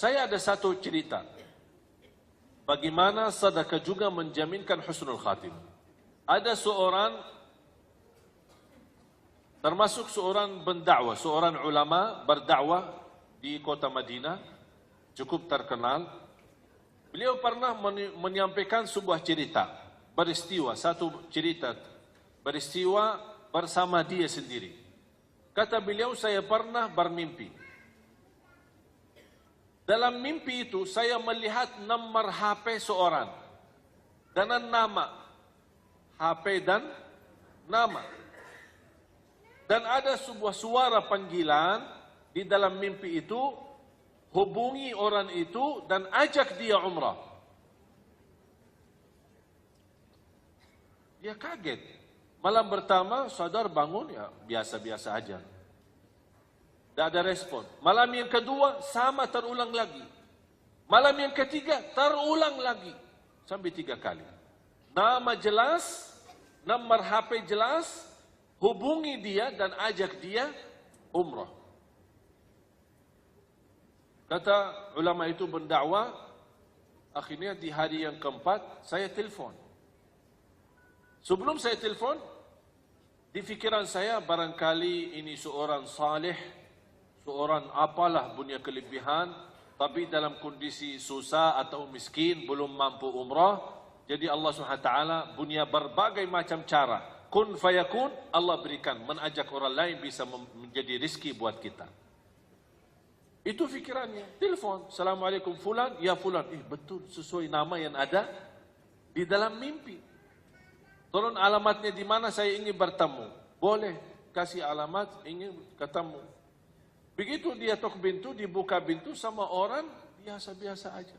Saya ada satu cerita. Bagaimana sedekah juga menjaminkan husnul khatimah. Ada seorang, termasuk seorang pendakwah, seorang ulama berdakwah di kota Madinah, cukup terkenal. Beliau pernah menyampaikan sebuah cerita, peristiwa, satu cerita, peristiwa bersama dia sendiri. Kata beliau, saya pernah bermimpi. Dalam mimpi itu saya melihat nomor HP seorang dengan nama, HP dan nama. Dan ada sebuah suara panggilan di dalam mimpi itu, hubungi orang itu dan ajak dia umrah. Dia kaget. Malam pertama saudara bangun, ya biasa-biasa aja. Tidak ada respon. Malam yang kedua sama, terulang lagi. Malam yang ketiga terulang lagi. Sampai 3 kali. Nama jelas, nomor HP jelas, hubungi dia dan ajak dia umrah. Kata ulama itu berdakwah, akhirnya di hari yang keempat saya telefon. Sebelum saya telefon, di fikiran saya barangkali ini seorang saleh, seorang apalah punya kelebihan, tapi dalam kondisi susah atau miskin, belum mampu umrah. Jadi Allah SWT punya berbagai macam cara. Kun fayakun, Allah berikan, mengajak orang lain bisa menjadi rizki buat kita. Itu fikirannya. Telepon, Assalamualaikum fulan, ya fulan. Betul, sesuai nama yang ada di dalam mimpi. Tolong alamatnya di mana, saya ingin bertemu. Boleh, kasih alamat, ingin ketemu. Begitu dia tok pintu, dibuka pintu sama orang biasa-biasa aja.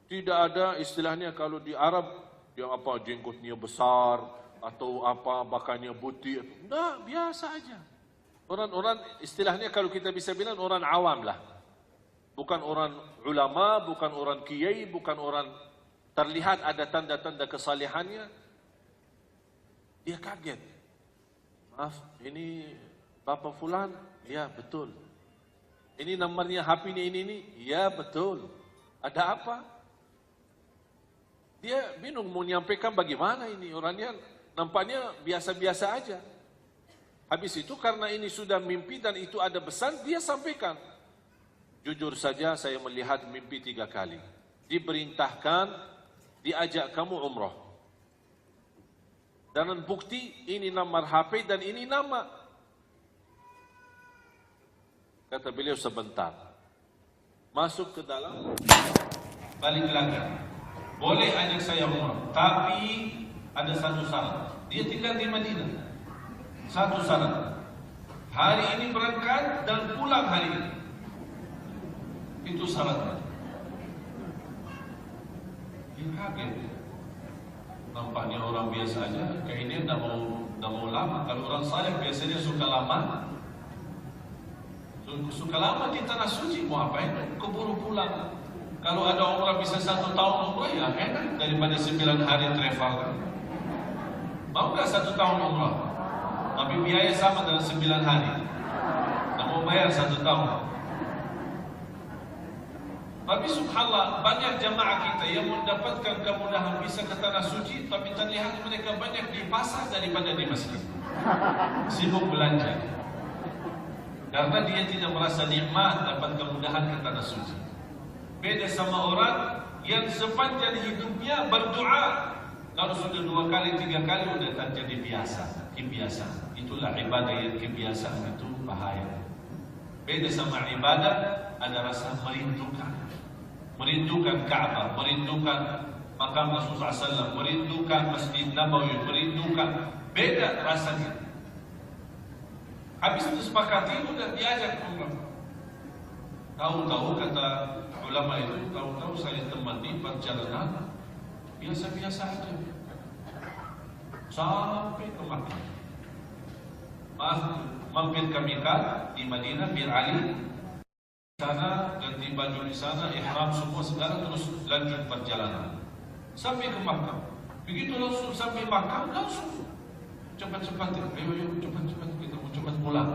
Tidak ada istilahnya kalau di Arab, yang apa jenggotnya besar, atau apa bakannya putih. Nah, biasa aja. Orang-orang istilahnya kalau kita bisa bilang orang awam lah. Bukan orang ulama, bukan orang kiai, bukan orang terlihat ada tanda-tanda kesalehannya. Dia kaget. Maaf, ini Bapak Fulan? Ya, betul. Ini nomornya HP-nya ini? Ya, betul. Ada apa? Dia bingung mau menyampaikan bagaimana ini. Orangnya nampaknya biasa-biasa aja. Habis itu karena ini sudah mimpi dan itu ada pesan, dia sampaikan. Jujur saja saya melihat mimpi 3 kali. Diperintahkan, diajak kamu umrah. Dan bukti ini nomor HP dan ini nama. Kata beliau sebentar. Masuk ke dalam, balik lagi. Boleh ajak saya umrah, tapi ada satu syarat. Dia tinggal di Madinah. Satu syarat. Hari ini berangkat dan pulang hari ini. Itu syaratnya. Dia kaget. Nampaknya orang biasa aja. Kayak ini tidak mau lama. Kalau orang saleh biasanya suka lama. Suka lama di tanah suci. Mau apa itu? Keburu pulang. Kalau ada umrah bisa 1 tahun umrah, ya enak daripada 9 hari travel. Mau nggak 1 tahun umrah? Tapi biaya sama dengan 9 hari. Tak mau bayar 1 tahun. Tapi subhanallah, banyak jamaah kita yang mendapatkan kemudahan bisa ke tanah suci, tapi terlihat mereka banyak di pasar daripada di masjid. Sibuk belanja. Karena dia tidak merasa nikmat dapat kemudahan ke tanah suci. Beda sama orang yang sepanjang hidupnya berdoa. Kalau sudah 2 kali, 3 kali sudah tak jadi biasa, kebiasaan. Itulah ibadah yang kebiasaan itu bahaya. Beda sama ibadah, ada rasa merindukan. Merindukan Ka'bah, merindukan makam Rasulullah SAW, merindukan Masjid Nabawi, merindukan. Beda rasanya. Habis itu sepakati, sudah diajak umrah. Tahu-tahu kata ulama itu, tahu-tahu saya temani perjalanan biasa-biasa aja sampai ke Makkah. Mampir ke Miqat di Madinah bin Ali. Di sana ganti baju di sana, ihram semua segala, terus lanjut perjalanan sampai ke Makkah. Begitu langsung sampai Makkah, langsung cepat-cepat, ayo cepat-cepat kita mau cepat pulang.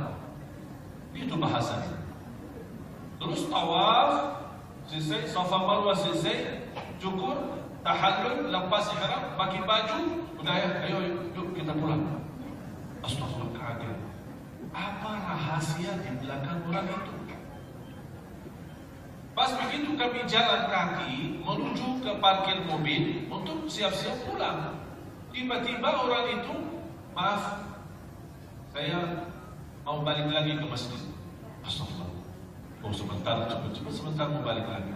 Itu bahasanya. Terus tawaf selesai, Safa Marwah selesai, cukur, tahallul, lepas ihram, pakai baju, udah ya, ayo yuk kita pulang. Astagfirullah, kaget. Apa rahasia di belakang orang itu? Pas begitu kami jalan kaki menuju ke parkir mobil untuk siap-siap pulang. Tiba-tiba orang itu, maaf, saya mau balik lagi ke masjid. Astagfirullah. Oh sebentar, cepat-cepat sebentar mau balik lagi.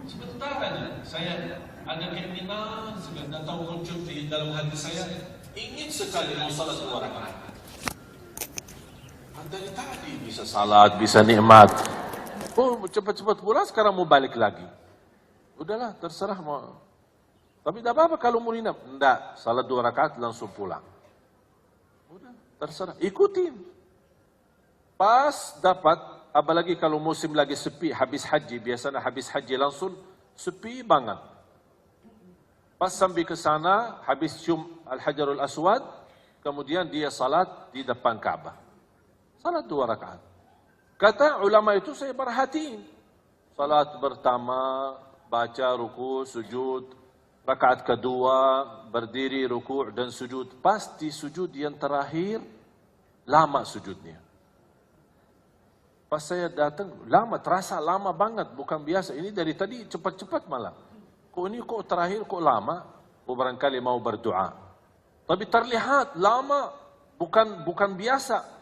Sebentar aja, saya ada keinginan segala tahu muncul di dalam hati saya, ingin sekali mau salat 2 rakaat. Dari tadi bisa salat, bisa nikmat. Oh cepat-cepat pulang, sekarang mau balik lagi. Udahlah, terserah mau. Tapi tidak apa-apa kalau mau nginap. Tidak, salat 2 rakaat langsung pulang. Udah, terserah, ikutin. Pas dapat, apalagi kalau musim lagi sepi, habis haji, biasanya habis haji langsung sepi banget. Pas sampai ke sana, habis cium Al-Hajarul Aswad, kemudian dia salat di depan Ka'bah. Salat 2 rakaat. Kata ulama itu saya perhatiin. Salat pertama, baca ruku, sujud. Rakaat kedua, berdiri, ruku' dan sujud. Pasti sujud yang terakhir, lama sujudnya. Pas saya datang, lama, terasa lama banget, bukan biasa. Ini dari tadi cepat-cepat malah. Kok ini kok terakhir kok lama? Oh barangkali mau berdoa. Tapi terlihat lama, bukan biasa.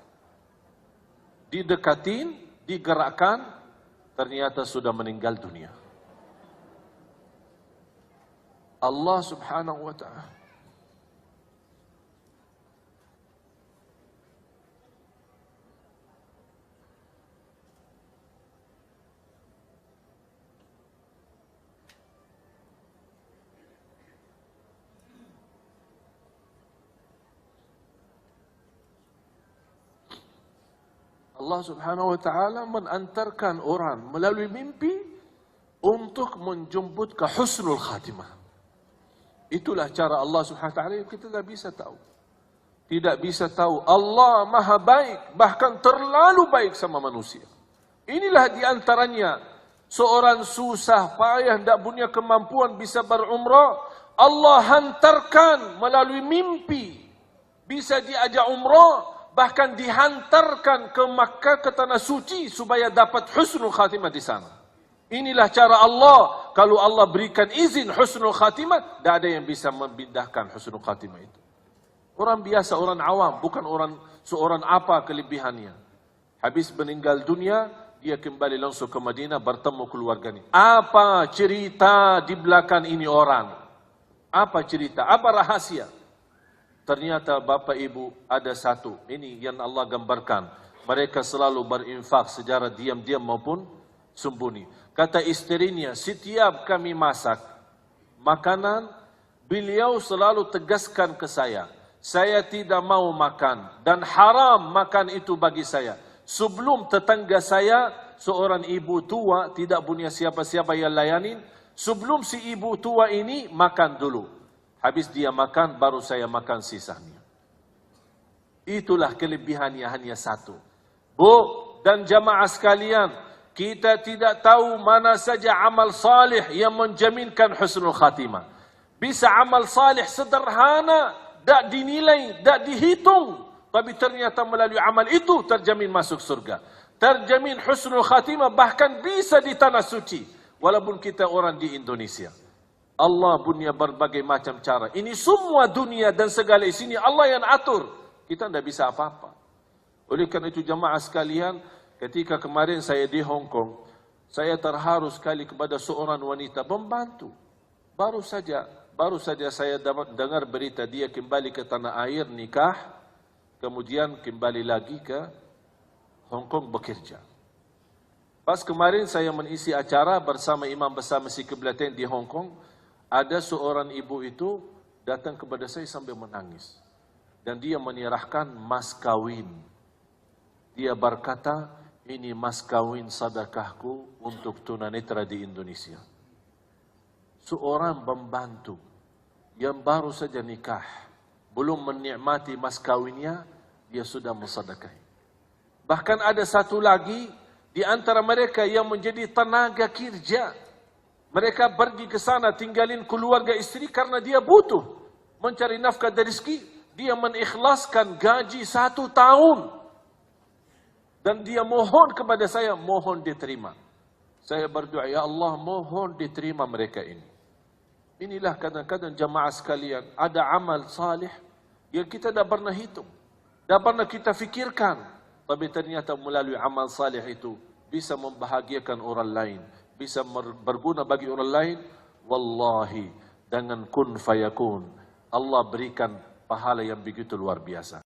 Didekatin, digerakkan, ternyata sudah meninggal dunia. Allah subhanahu wa ta'ala. Allah subhanahu wa ta'ala mengantarkan orang melalui mimpi untuk menjemput ke husnul khatimah. Itulah cara Allah subhanahu wa ta'ala yang kita tidak bisa tahu. Tidak bisa tahu. Allah maha baik, bahkan terlalu baik sama manusia. Inilah diantaranya seorang susah payah, tidak punya kemampuan bisa berumrah. Allah hantarkan melalui mimpi. Bisa diajak umrah. Bahkan dihantarkan ke Makkah, ke tanah suci supaya dapat husnul khatimah di sana. Inilah cara Allah. Kalau Allah berikan izin husnul khatimah, tidak ada yang bisa membindahkan husnul khatimah itu. Orang biasa, orang awam, bukan seorang apa kelebihannya. Habis meninggal dunia, dia kembali langsung ke Madinah bertemu keluarganya. Apa cerita di belakang ini orang? Apa cerita? Apa rahasia? Ternyata Bapak Ibu ada satu, ini yang Allah gambarkan. Mereka selalu berinfak secara diam-diam maupun sembunyi. Kata istrinya, setiap kami masak makanan, beliau selalu tegaskan ke saya tidak mau makan dan haram makan itu bagi saya. Sebelum tetangga saya, seorang ibu tua tidak punya siapa-siapa yang layanin, sebelum si ibu tua ini makan dulu. Habis dia makan, baru saya makan sisanya. Itulah kelebihannya hanya satu. Bu dan jamaah sekalian, kita tidak tahu mana saja amal salih yang menjaminkan husnul khatimah. Bisa amal salih sederhana, tak dinilai, tak dihitung. Tapi ternyata melalui amal itu terjamin masuk surga. Terjamin husnul khatimah, bahkan bisa di tanah suci. Walaupun kita orang di Indonesia. Allah punya berbagai macam cara. Ini semua dunia dan segala isinya Allah yang atur. Kita tidak bisa apa-apa. Oleh karena itu jamaah sekalian, ketika kemarin saya di Hong Kong, saya terharu sekali kepada seorang wanita membantu. Baru saja saya dengar berita dia kembali ke tanah air nikah, kemudian kembali lagi ke Hong Kong bekerja. Pas kemarin saya mengisi acara bersama Imam Besar Masjid Qiblatain di Hong Kong, ada seorang ibu itu datang kepada saya sambil menangis. Dan dia menyerahkan mas kawin. Dia berkata, ini mas kawin sedekahku untuk tunanetra di Indonesia. Seorang pembantu yang baru saja nikah, belum menikmati mas kawinnya, dia sudah mensedekahi. Bahkan ada satu lagi, Di antara mereka yang menjadi tenaga kerja. Mereka pergi ke sana tinggalin keluarga istri karena dia butuh mencari nafkah dan rezeki. Dia mengikhlaskan gaji 1 tahun. Dan dia mohon kepada saya, mohon diterima. Saya berdoa, ya Allah, mohon diterima mereka ini. Inilah kadang-kadang jamaah sekalian, ada amal salih yang kita tidak pernah hitung, tidak pernah kita fikirkan. Tapi ternyata melalui amal salih itu bisa membahagiakan orang lain, bisa berguna bagi orang lain. Wallahi, dengan kun fayakun, Allah berikan pahala yang begitu luar biasa.